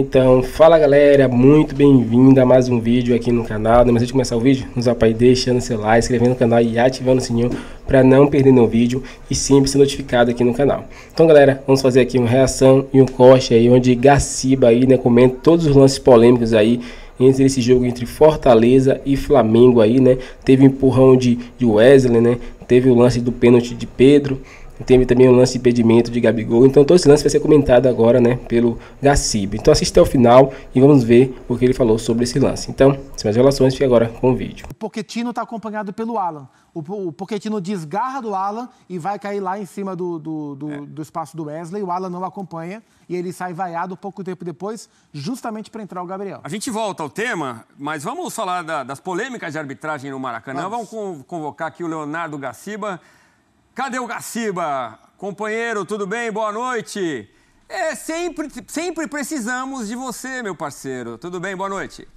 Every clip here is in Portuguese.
Então, fala galera, muito bem-vindo a mais um vídeo aqui no canal. Antes de começar o vídeo, nos apoie deixando seu like, se inscrevendo no canal e ativando o sininho para não perder nenhum vídeo e sempre ser notificado aqui no canal. Então galera, vamos fazer aqui uma reação e um corte aí, onde Gaciba aí, né, comenta todos os lances polêmicos aí entre esse jogo entre Fortaleza e Flamengo aí, né? Teve empurrão de Wesley, né? Teve o lance do pênalti de Pedro. Teve também o lance de impedimento de Gabigol. Então todo esse lance vai ser comentado agora, né, pelo Gaciba. Então assista até o final e vamos ver o que ele falou sobre esse lance. Então, sem mais relações, fique agora com o vídeo. O Pochettino está acompanhado pelo Alan. O Pochettino desgarra do Alan e vai cair lá em cima do espaço do Wesley. O Alan não acompanha e ele sai vaiado pouco tempo depois, justamente para entrar o Gabriel. A gente volta ao tema, mas vamos falar das polêmicas de arbitragem no Maracanã. Vamos convocar aqui o Leonardo Gaciba. Cadê o Gaciba? Companheiro, tudo bem? Boa noite. Sempre precisamos de você, meu parceiro. Tudo bem? Boa noite.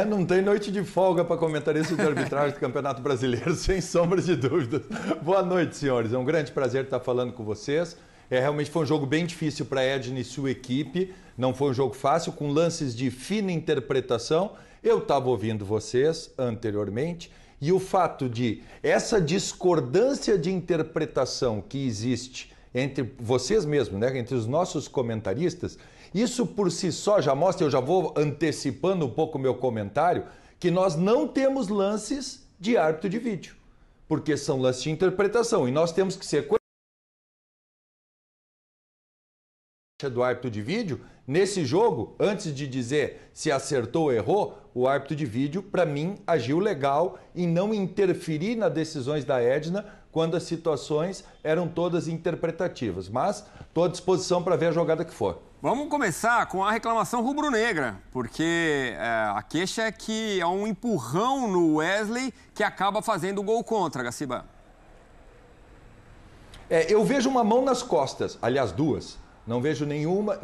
Não tem noite de folga para comentarista de arbitragem do Campeonato Brasileiro, sem sombra de dúvidas. Boa noite, senhores. É um grande prazer estar falando com vocês. Realmente foi um jogo bem difícil para a Edna e sua equipe. Não foi um jogo fácil, com lances de fina interpretação. Eu estava ouvindo vocês anteriormente. E o fato de essa discordância de interpretação que existe entre vocês mesmos, né, entre os nossos comentaristas, isso por si só já mostra, eu já vou antecipando um pouco o meu comentário, que nós não temos lances de árbitro de vídeo, porque são lances de interpretação e nós temos que ser do árbitro de vídeo. Nesse jogo, antes de dizer se acertou ou errou, o árbitro de vídeo, para mim, agiu legal em não interferir nas decisões da Edna quando as situações eram todas interpretativas. Mas estou à disposição para ver a jogada que for. Vamos começar com a reclamação rubro-negra, porque a queixa é que há um empurrão no Wesley que acaba fazendo o gol contra, Gaciba. Eu vejo uma mão nas costas, aliás, duas. Não vejo nenhuma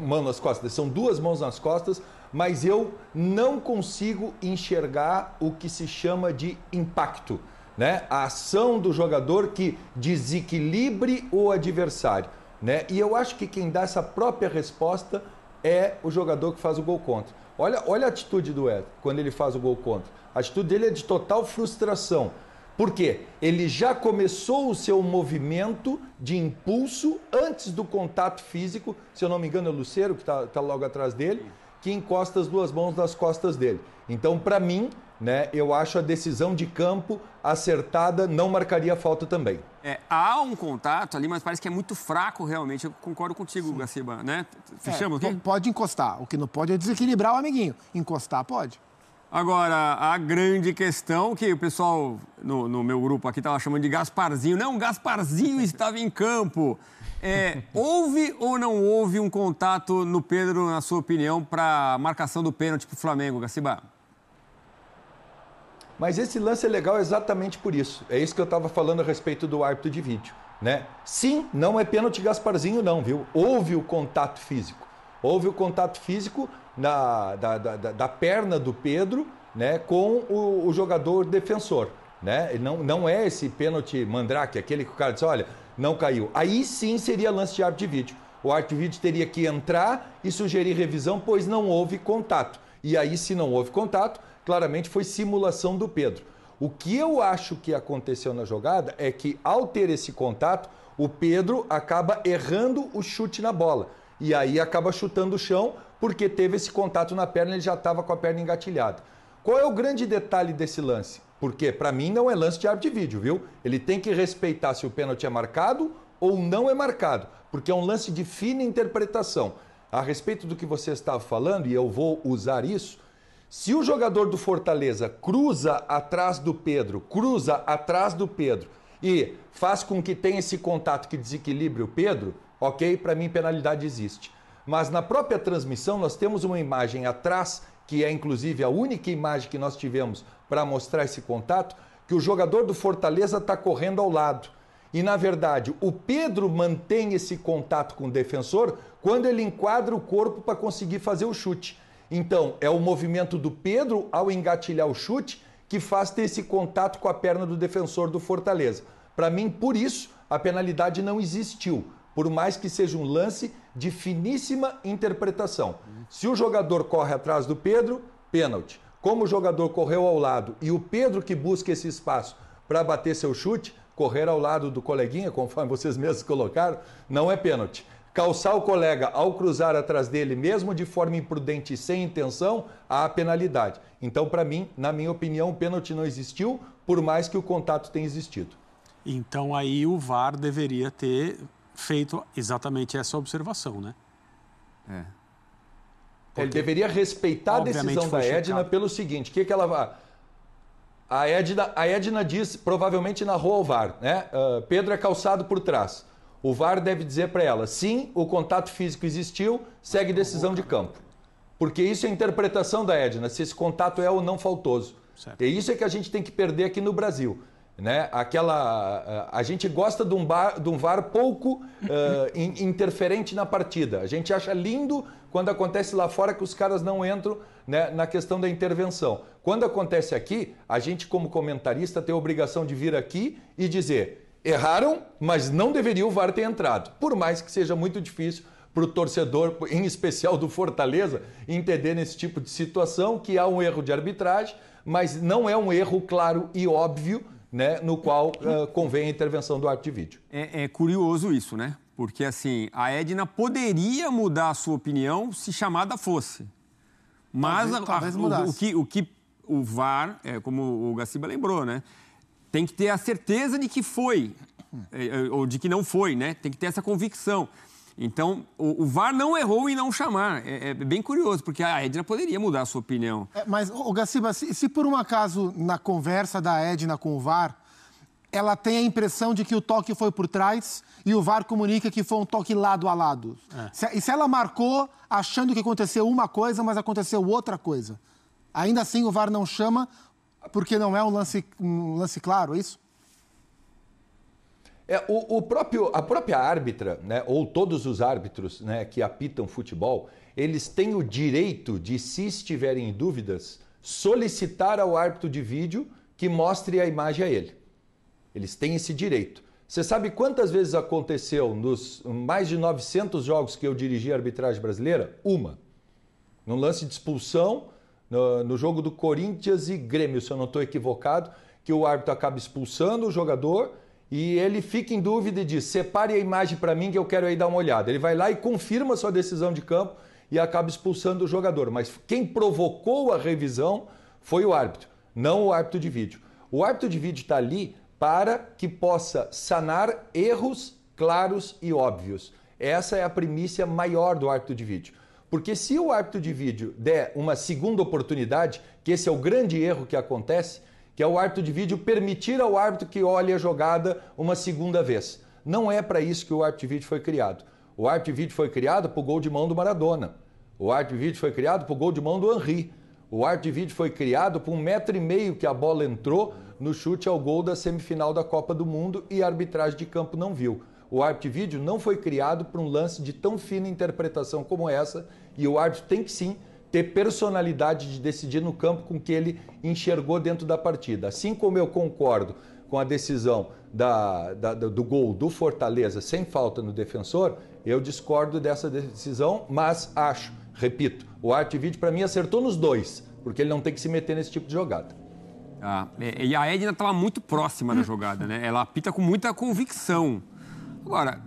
mão nas costas. São duas mãos nas costas, mas eu não consigo enxergar o que se chama de impacto, né? A ação do jogador que desequilibre o adversário, né? E eu acho que quem dá essa própria resposta é o jogador que faz o gol contra. Olha a atitude do Ed quando ele faz o gol contra. A atitude dele é de total frustração. Por quê? Ele já começou o seu movimento de impulso antes do contato físico, se eu não me engano é o Lucero, que está logo atrás dele, que encosta as duas mãos nas costas dele. Então, para mim, né, eu acho a decisão de campo acertada, não marcaria falta também. Há um contato ali, mas parece que é muito fraco realmente. Eu concordo contigo, Gaciba, né? Fechamos aqui? Pode encostar. O que não pode é desequilibrar o amiguinho. Encostar pode. Agora, a grande questão que o pessoal no meu grupo aqui estava chamando de Gasparzinho. Não, Gasparzinho estava em campo. Houve ou não houve um contato no Pedro, na sua opinião, para a marcação do pênalti para o Flamengo, Gaciba? Mas esse lance é legal exatamente por isso. É isso que eu estava falando a respeito do árbitro de vídeo, né? Sim, não é pênalti Gasparzinho não, viu? Houve o contato físico. Houve o contato físico da perna do Pedro, né, com o jogador defensor, né? Não é esse pênalti mandrake, aquele que o cara diz, olha, não caiu. Aí sim seria lance de árbitro de vídeo. O árbitro de vídeo teria que entrar e sugerir revisão, pois não houve contato. E aí, se não houve contato, claramente foi simulação do Pedro. O que eu acho que aconteceu na jogada é que, ao ter esse contato, o Pedro acaba errando o chute na bola. E aí acaba chutando o chão, porque teve esse contato na perna, ele já estava com a perna engatilhada. Qual é o grande detalhe desse lance? Porque, para mim, não é lance de árbitro de vídeo, viu? Ele tem que respeitar se o pênalti é marcado ou não é marcado, porque é um lance de fina interpretação. A respeito do que você estava falando, e eu vou usar isso, se o jogador do Fortaleza cruza atrás do Pedro e faz com que tenha esse contato que desequilibre o Pedro, ok, para mim penalidade existe. Mas na própria transmissão nós temos uma imagem atrás, que é inclusive a única imagem que nós tivemos para mostrar esse contato, que o jogador do Fortaleza está correndo ao lado. E na verdade o Pedro mantém esse contato com o defensor quando ele enquadra o corpo para conseguir fazer o chute. Então é o movimento do Pedro ao engatilhar o chute que faz ter esse contato com a perna do defensor do Fortaleza. Para mim, por isso, a penalidade não existiu. por mais que seja um lance de finíssima interpretação. Se o jogador corre atrás do Pedro, pênalti. Como o jogador correu ao lado e o Pedro que busca esse espaço para bater seu chute, correr ao lado do coleguinha, conforme vocês mesmos colocaram, não é pênalti. Calçar o colega ao cruzar atrás dele, mesmo de forma imprudente e sem intenção, há penalidade. Então, para mim, na minha opinião, o pênalti não existiu, por mais que o contato tenha existido. Então, aí o VAR deveria ter feito exatamente essa observação, né? Ele deveria respeitar a decisão da Edna pelo seguinte, que ela vai... A Edna diz, provavelmente narrou ao VAR, né? Pedro é calçado por trás. O VAR deve dizer para ela, sim, o contato físico existiu, segue decisão de campo. Porque isso é a interpretação da Edna, se esse contato é ou não faltoso. Certo. E isso é que a gente tem que perder aqui no Brasil. Né? A gente gosta de um VAR pouco interferente na partida. A gente acha lindo quando acontece lá fora que os caras não entram, né, na questão da intervenção. Quando acontece aqui, a gente como comentarista tem a obrigação de vir aqui e dizer... Erraram, mas não deveria o VAR ter entrado. Por mais que seja muito difícil para o torcedor, em especial do Fortaleza, entender nesse tipo de situação que há um erro de arbitragem, mas não é um erro claro e óbvio, né, no qual convém a intervenção do árbitro de vídeo. É curioso isso, né? Porque assim, a Edna poderia mudar a sua opinião se chamada fosse. Mas talvez o que o VAR, como o Gaciba lembrou, né? Tem que ter a certeza de que foi, ou de que não foi, né? Tem que ter essa convicção. Então, o VAR não errou em não chamar. É bem curioso, porque a Edna poderia mudar a sua opinião. Mas, Gaciba, se por um acaso, na conversa da Edna com o VAR, ela tem a impressão de que o toque foi por trás e o VAR comunica que foi um toque lado a lado. E se ela marcou achando que aconteceu uma coisa, mas aconteceu outra coisa? Ainda assim, o VAR não chama... Porque não é um lance claro, é isso? A própria árbitra, né, ou todos os árbitros, né, que apitam futebol, eles têm o direito de, se estiverem em dúvidas, solicitar ao árbitro de vídeo que mostre a imagem a ele. Eles têm esse direito. Você sabe quantas vezes aconteceu nos mais de 900 jogos que eu dirigi a arbitragem brasileira? Uma. Num lance de expulsão... No jogo do Corinthians e Grêmio, se eu não estou equivocado, que o árbitro acaba expulsando o jogador e ele fica em dúvida e diz, separe a imagem para mim que eu quero aí dar uma olhada. Ele vai lá e confirma a sua decisão de campo e acaba expulsando o jogador. Mas quem provocou a revisão foi o árbitro, não o árbitro de vídeo. O árbitro de vídeo está ali para que possa sanar erros claros e óbvios. Essa é a primícia maior do árbitro de vídeo. Porque se o árbitro de vídeo der uma segunda oportunidade, que esse é o grande erro que acontece, que é o árbitro de vídeo permitir ao árbitro que olhe a jogada uma segunda vez. Não é para isso que o árbitro de vídeo foi criado. O árbitro de vídeo foi criado para o gol de mão do Maradona. O árbitro de vídeo foi criado para o gol de mão do Henry. O árbitro de vídeo foi criado por 1,5 m que a bola entrou no chute ao gol da semifinal da Copa do Mundo e a arbitragem de campo não viu. O árbitro de vídeo não foi criado para um lance de tão fina interpretação como essa e o árbitro tem que sim ter personalidade de decidir no campo com o que ele enxergou dentro da partida. Assim como eu concordo com a decisão do gol do Fortaleza sem falta no defensor, eu discordo dessa decisão, mas acho, repito, o árbitro de vídeo para mim acertou nos dois, porque ele não tem que se meter nesse tipo de jogada. E a Edna estava muito próxima da jogada, né? Ela apita com muita convicção. Agora,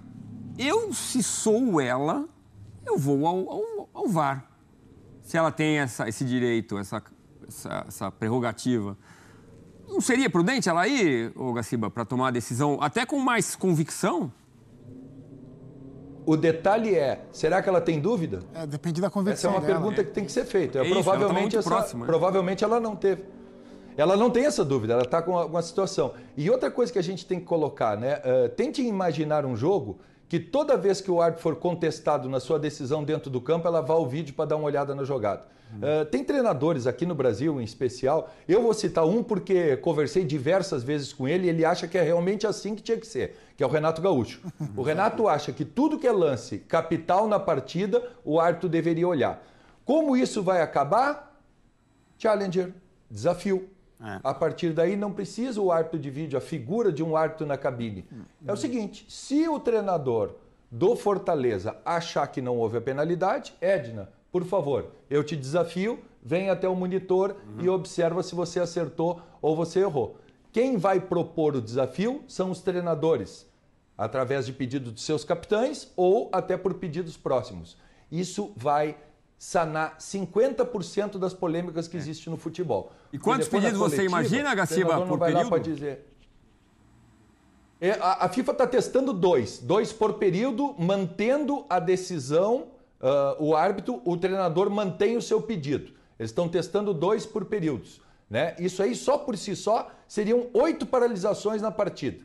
se sou ela, eu vou ao VAR. Se ela tem esse direito, essa prerrogativa. Não seria prudente ela ir, Gaciba, para tomar a decisão até com mais convicção? O detalhe é, será que ela tem dúvida? Depende da convicção dela. Essa é uma pergunta que tem que ser feita. Provavelmente ela não teve. Ela não tem essa dúvida, ela está com uma situação. E outra coisa que a gente tem que colocar, né? Tente imaginar um jogo que toda vez que o árbitro for contestado na sua decisão dentro do campo, ela vá ao vídeo para dar uma olhada na jogada. Tem treinadores aqui no Brasil, em especial, eu vou citar um porque conversei diversas vezes com ele e ele acha que é realmente assim que tinha que ser, que é o Renato Gaúcho. O Renato acha que tudo que é lance capital na partida, o árbitro deveria olhar. Como isso vai acabar? Challenger, desafio. A partir daí não precisa o árbitro de vídeo, a figura de um árbitro na cabine. É o seguinte, se o treinador do Fortaleza achar que não houve a penalidade, Edna, por favor, eu te desafio, vem até o monitor e observa se você acertou ou você errou. Quem vai propor o desafio são os treinadores, através de pedido dos seus capitães ou até por pedidos próximos. Isso vai sanar 50% das polêmicas que existem no futebol. E quantos pedidos você imagina, Gaciba, por período? Lá dizer. A FIFA está testando dois por período, mantendo a decisão, o árbitro, o treinador mantém o seu pedido. Eles estão testando 2 por períodos. Né? Isso aí, só por si só, seriam 8 paralisações na partida.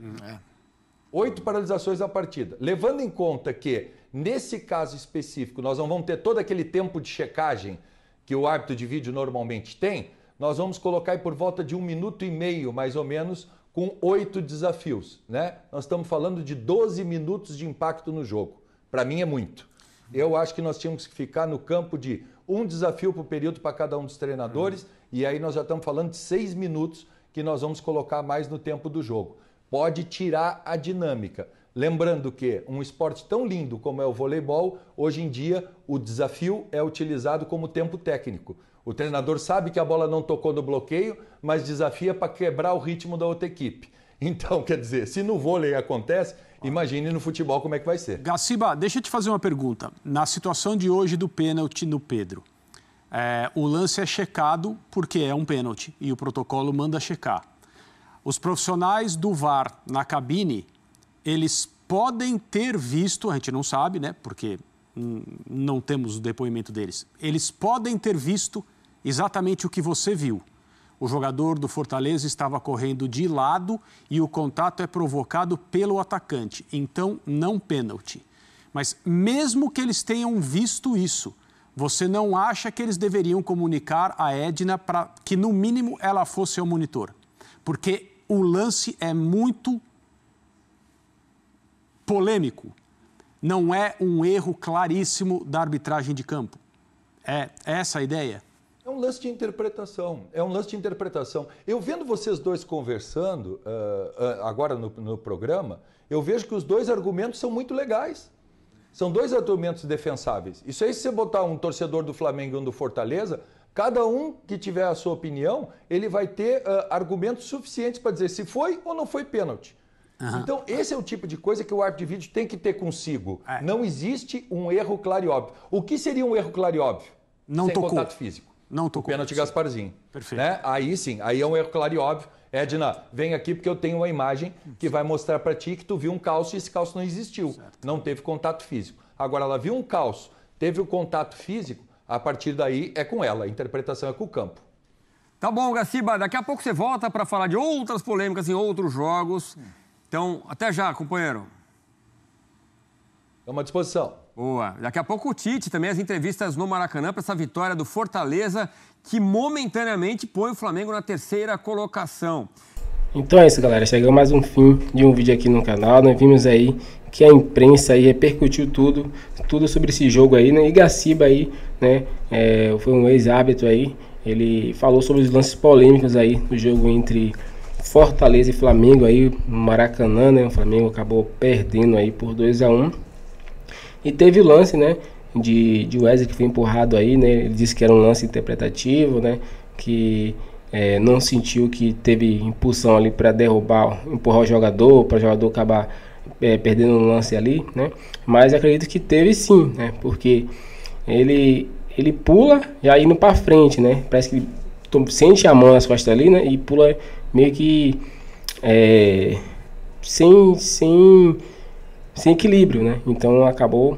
8 paralisações na partida. Levando em conta que, nesse caso específico, nós não vamos ter todo aquele tempo de checagem que o árbitro de vídeo normalmente tem, nós vamos colocar aí por volta de 1 minuto e meio, mais ou menos, com 8 desafios. Né? Nós estamos falando de 12 minutos de impacto no jogo. Para mim é muito. Eu acho que nós tínhamos que ficar no campo de 1 desafio por período para cada um dos treinadores, e aí nós já estamos falando de 6 minutos que nós vamos colocar mais no tempo do jogo. Pode tirar a dinâmica. Lembrando que um esporte tão lindo como é o voleibol, hoje em dia o desafio é utilizado como tempo técnico. O treinador sabe que a bola não tocou no bloqueio, mas desafia para quebrar o ritmo da outra equipe. Então, quer dizer, se no vôlei acontece, imagine no futebol como é que vai ser. Gaciba, deixa eu te fazer uma pergunta. Na situação de hoje do pênalti no Pedro, o lance é checado porque é um pênalti e o protocolo manda checar. Os profissionais do VAR na cabine, eles podem ter visto, a gente não sabe, né, porque não temos o depoimento deles, eles podem ter visto exatamente o que você viu. O jogador do Fortaleza estava correndo de lado e o contato é provocado pelo atacante, então não pênalti. Mas mesmo que eles tenham visto isso, você não acha que eles deveriam comunicar a Edna para que, no mínimo, ela fosse ao monitor? Porque o lance é muito polêmico. Não é um erro claríssimo da arbitragem de campo. É essa a ideia? É um lance de interpretação. É um lance de interpretação. Eu vendo vocês dois conversando agora no programa, eu vejo que os dois argumentos são muito legais. São 2 argumentos defensáveis. Isso aí, se você botar um torcedor do Flamengo e um do Fortaleza, cada um que tiver a sua opinião, ele vai ter argumentos suficientes para dizer se foi ou não foi pênalti. Então, esse é o tipo de coisa que o árbitro de vídeo tem que ter consigo. Não existe um erro claro e óbvio. O que seria um erro claro e óbvio? Não sem tocou. Contato físico. Não tocou. Pênalti Gasparzinho. Perfeito. Né? Aí sim, aí é um erro claro e óbvio. Edna, vem aqui porque eu tenho uma imagem que vai mostrar para ti que tu viu um calço e esse calço não existiu. Certo. Não teve contato físico. Agora, ela viu um calço, teve o contato físico, a partir daí é com ela. A interpretação é com o campo. Tá bom, Gaciba. Daqui a pouco você volta para falar de outras polêmicas em outros jogos. Então, até já, companheiro. Estamos à disposição. Boa. Daqui a pouco o Tite, também as entrevistas no Maracanã para essa vitória do Fortaleza, que momentaneamente põe o Flamengo na 3ª colocação. Então é isso, galera. Chegou mais um fim de um vídeo aqui no canal. Nós vimos aí que a imprensa aí repercutiu tudo sobre esse jogo aí, né? E Gaciba aí, né? Foi um ex-árbitro aí. Ele falou sobre os lances polêmicos aí do jogo entre Fortaleza e Flamengo aí no Maracanã, né? O Flamengo acabou perdendo aí por 2-1. E teve o lance, né, de Wesley que foi empurrado aí, né? Ele disse que era um lance interpretativo, né? Que não sentiu que teve impulsão ali para empurrar o jogador, para o jogador acabar perdendo um lance ali, né? Mas acredito que teve sim, né? Porque ele pula já indo para frente, né? Parece que sente a mão nas costas ali, né? E pula meio que sem equilíbrio, né? Então acabou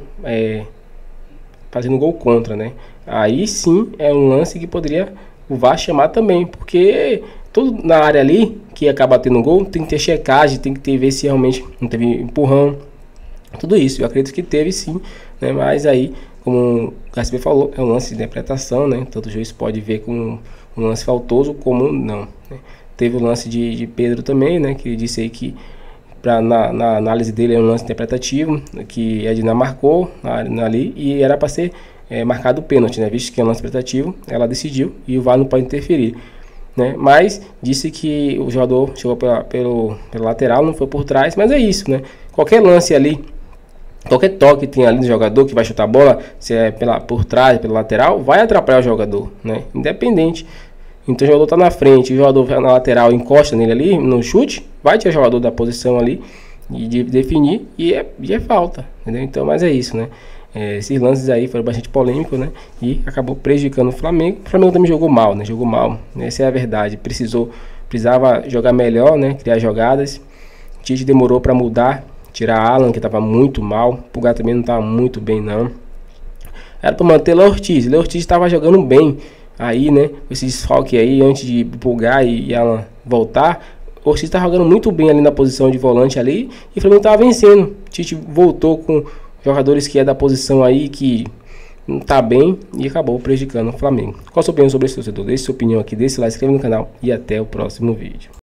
fazendo gol contra, né? Aí sim é um lance que poderia o VAR chamar também, porque tudo na área ali que acaba tendo gol tem que ter checagem, tem que ver se realmente não teve empurrão, tudo isso. Eu acredito que teve sim, né? Mas aí, como o Gaciba falou, é um lance de interpretação, né? Tanto o juiz pode ver como um lance faltoso como não, né? Teve o lance de Pedro também, né? Que ele disse aí que na análise dele é um lance interpretativo, que a Edna marcou ali e era para ser marcado o pênalti, né? Visto que é um lance interpretativo, ela decidiu e o VAR não pode interferir, né? Mas disse que o jogador chegou pelo lateral, não foi por trás, mas é isso, né? Qualquer lance ali Qualquer toque que tem ali no jogador que vai chutar a bola, se é por trás, pela lateral, vai atrapalhar o jogador, né? Independente. Então o jogador tá na frente, o jogador na lateral encosta nele ali, no chute, vai tirar o jogador da posição ali e de definir e é falta, entendeu? Então, mas é isso, né? Esses lances aí foram bastante polêmicos, né? E acabou prejudicando o Flamengo. O Flamengo também jogou mal, né? Jogou mal, né? Essa é a verdade. Precisava jogar melhor, né? Criar jogadas. O Tite demorou para mudar, tirar Alan, que estava muito mal. O Pulgar também não estava muito bem, não. Era para manter o Ortiz. O Ortiz estava jogando bem aí, né? Esse desfalque aí, antes de Pulgar e Alan voltar. O Ortiz estava jogando muito bem ali na posição de volante ali. E o Flamengo estava vencendo. O Tite voltou com jogadores que é da posição aí, que não tá bem, e acabou prejudicando o Flamengo. Qual a sua opinião sobre esse torcedor? Deixe sua opinião aqui, deixe lá, inscreva no canal e até o próximo vídeo.